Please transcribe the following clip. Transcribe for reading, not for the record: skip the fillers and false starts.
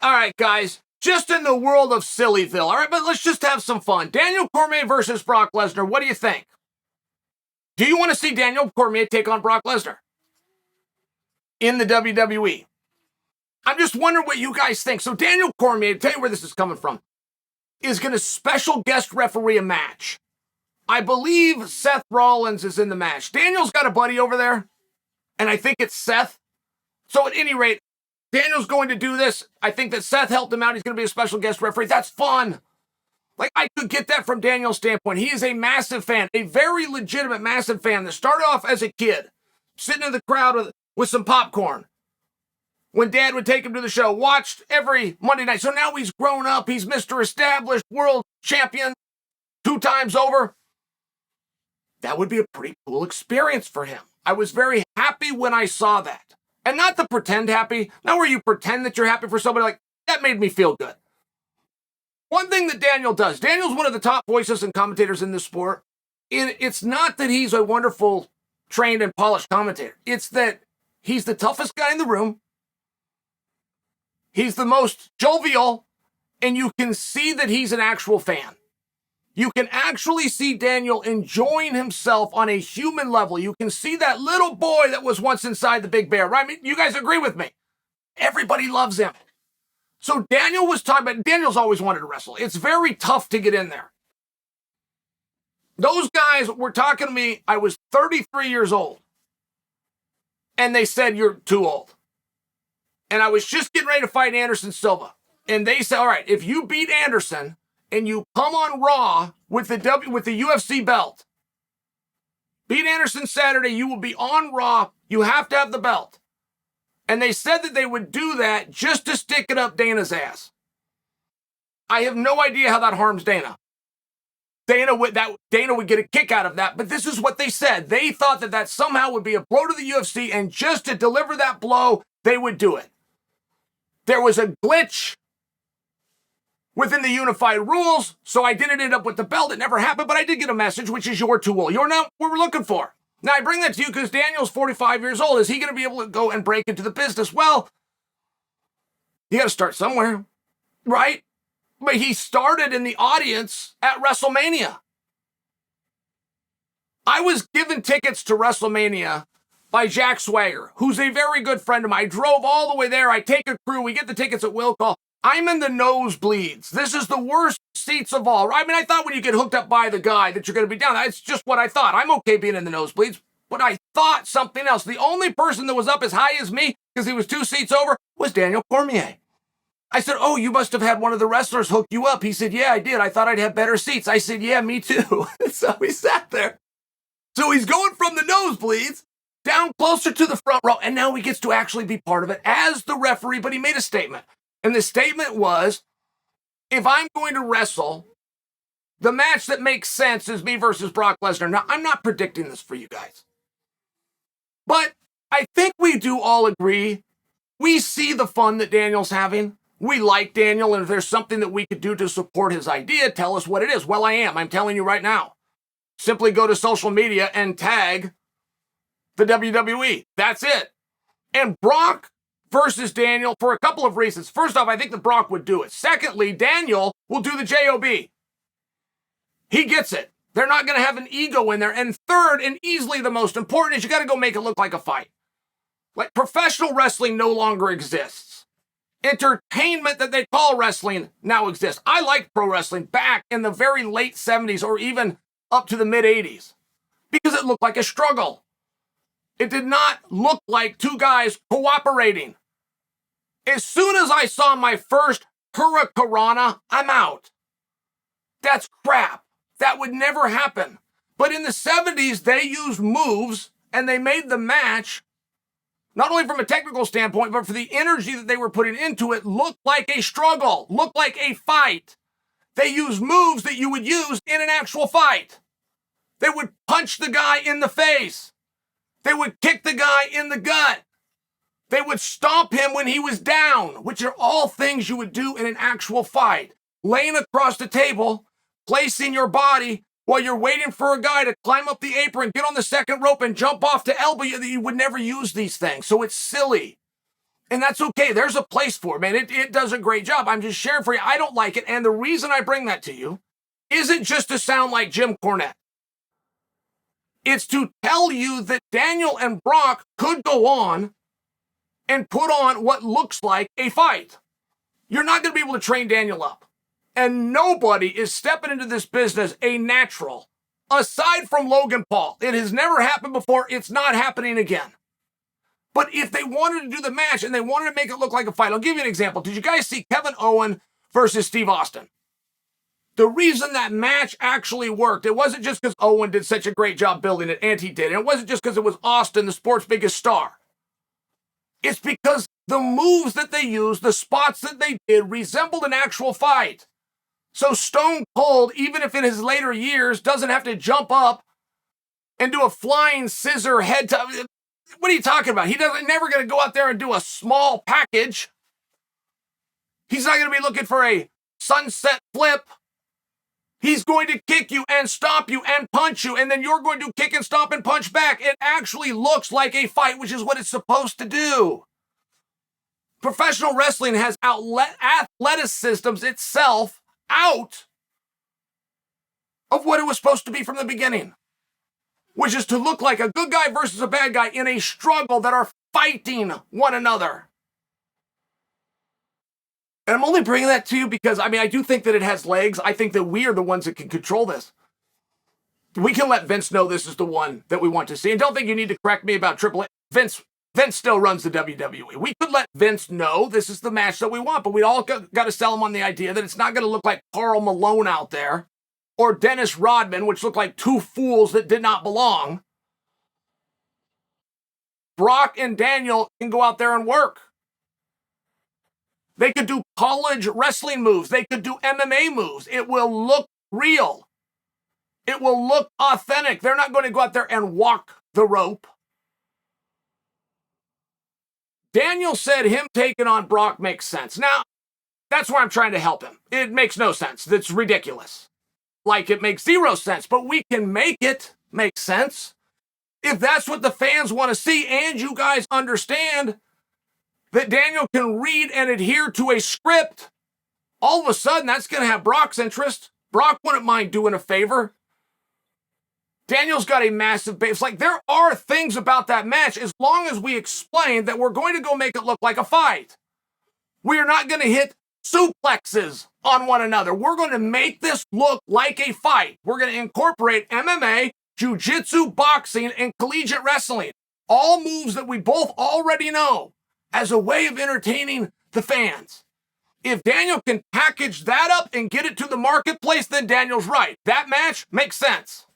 All right, guys, just in the world of Sillyville, all right, but let's just have some fun. Daniel Cormier versus Brock Lesnar, what do you think? Do you want to see Daniel Cormier take on Brock Lesnar in the WWE? I'm just wondering what you guys think. So Daniel Cormier, tell you where this is coming from, is going to special guest referee a match. I believe Seth Rollins is in the match. Daniel's got a buddy over there, and I think it's Seth. So at any rate, Daniel's going to do this. I think that Seth helped him out. He's going to be a special guest referee. That's fun. Like, I could get that from Daniel's standpoint. He is a massive fan, a very legitimate massive fan that started off as a kid, sitting in the crowd with some popcorn when Dad would take him to the show, watched every Monday night. So now he's grown up. He's Mr. Established World Champion 2 times over. That would be a pretty cool experience for him. I was very happy when I saw that. And not the pretend happy, not where you pretend that you're happy for somebody. Like, that made me feel good. One thing that Daniel does, Daniel's one of the top voices and commentators in this sport. It's not that he's a wonderful, trained and polished commentator. It's that he's the toughest guy in the room. He's the most jovial, and you can see that he's an actual fan. You can actually see Daniel enjoying himself on a human level. You can see that little boy that was once inside the big bear, right? I mean, you guys agree with me. Everybody loves him. So Daniel was talking about, Daniel's always wanted to wrestle. It's very tough to get in there. Those guys were talking to me, I was 33 years old. And they said, you're too old. And I was just getting ready to fight Anderson Silva. And they said, all right, if you beat Anderson and you come on Raw with the UFC belt, beat Anderson Saturday, you will be on Raw. You have to have the belt. And they said that they would do that just to stick it up Dana's ass. I have no idea how that harms Dana. Dana would get a kick out of that, but this is what they said. They thought that somehow would be a blow to the UFC, and just to deliver that blow, they would do it. There was a glitch within the unified rules, so I didn't end up with the belt. It never happened, but I did get a message, which is you're too old. You're not what we're looking for. Now, I bring that to you because Daniel's 45 years old. Is he going to be able to go and break into the business? Well, you got to start somewhere, right? But he started in the audience at WrestleMania. I was given tickets to WrestleMania by Jack Swagger, who's a very good friend of mine. I drove all the way there. I take a crew. We get the tickets at will call. I'm in the nosebleeds. This is the worst seats of all. I mean, I thought when you get hooked up by the guy that you're going to be down. That's just what I thought. I'm okay being in the nosebleeds, but I thought something else. The only person that was up as high as me, because he was 2 seats over, was Daniel Cormier. I said, oh, you must have had one of the wrestlers hook you up. He said, yeah, I did. I thought I'd have better seats. I said, yeah, me too. So we sat there. So he's going from the nosebleeds down closer to the front row, and now he gets to actually be part of it as the referee, but he made a statement. And the statement was, if I'm going to wrestle, the match that makes sense is me versus Brock Lesnar. Now, I'm not predicting this for you guys, but I think we do all agree. We see the fun that Daniel's having. We like Daniel, and if there's something that we could do to support his idea, tell us what it is. Well, I am. I'm telling you right now. Simply go to social media and tag the WWE. That's it. And Brock versus Daniel for a couple of reasons. First off, I think that Brock would do it. Secondly, Daniel will do the JOB. He gets it. They're not going to have an ego in there. And third, and easily the most important, is you got to go make it look like a fight. Like, professional wrestling no longer exists. Entertainment that they call wrestling now exists. I liked pro wrestling back in the very late 70s or even up to the mid 80s because it looked like a struggle. It did not look like two guys cooperating. As soon as I saw my first Hurricanrana, I'm out. That's crap. That would never happen. But in the 70s, they used moves and they made the match, not only from a technical standpoint, but for the energy that they were putting into it, look like a struggle, look like a fight. They used moves that you would use in an actual fight. They would punch the guy in the face. They would kick the guy in the gut. They would stomp him when he was down, which are all things you would do in an actual fight. Laying across the table, placing your body while you're waiting for a guy to climb up the apron, get on the second rope, and jump off to elbow you. You would never use these things. So it's silly. And that's okay. There's a place for it, man. It does a great job. I'm just sharing for you. I don't like it. And the reason I bring that to you isn't just to sound like Jim Cornette. It's to tell you that Daniel and Brock could go on and put on what looks like a fight. You're not going to be able to train Daniel up. And nobody is stepping into this business a natural, aside from Logan Paul. It has never happened before. It's not happening again. But if they wanted to do the match and they wanted to make it look like a fight, I'll give you an example. Did you guys see Kevin Owens versus Steve Austin? The reason that match actually worked, it wasn't just because Owen did such a great job building it, and he did. And it wasn't just because it was Austin, the sport's biggest star. It's because the moves that they used, the spots that they did, resembled an actual fight. So Stone Cold, even if in his later years, doesn't have to jump up and do a flying scissor head to... What are you talking about? He doesn't never going to go out there and do a small package. He's not going to be looking for a sunset flip. He's going to kick you and stomp you and punch you, and then you're going to kick and stomp and punch back. It actually looks like a fight, which is what it's supposed to do. Professional wrestling has athleticisms itself out of what it was supposed to be from the beginning, which is to look like a good guy versus a bad guy in a struggle that are fighting one another. And I'm only bringing that to you because, I do think that it has legs. I think that we are the ones that can control this. We can let Vince know this is the one that we want to see. And don't think you need to correct me about Triple H. Vince still runs the WWE. We could let Vince know this is the match that we want, but we all got to sell him on the idea that it's not going to look like Karl Malone out there or Dennis Rodman, which looked like two fools that did not belong. Brock and Daniel can go out there and work. They could do college wrestling moves. They could do MMA moves. It will look real. It will look authentic. They're not going to go out there and walk the rope. Daniel said him taking on Brock makes sense. Now, that's where I'm trying to help him. It makes no sense. It's ridiculous. Like it makes zero sense, but we can make it make sense. If that's what the fans want to see and you guys understand that Daniel can read and adhere to a script, all of a sudden that's going to have Brock's interest. Brock wouldn't mind doing a favor. Daniel's got a massive base. Like, there are things about that match as long as we explain that we're going to go make it look like a fight. We are not going to hit suplexes on one another. We're going to make this look like a fight. We're going to incorporate MMA, jiu-jitsu, boxing, and collegiate wrestling. All moves that we both already know as a way of entertaining the fans. If Daniel can package that up and get it to the marketplace, then Daniel's right. That match makes sense.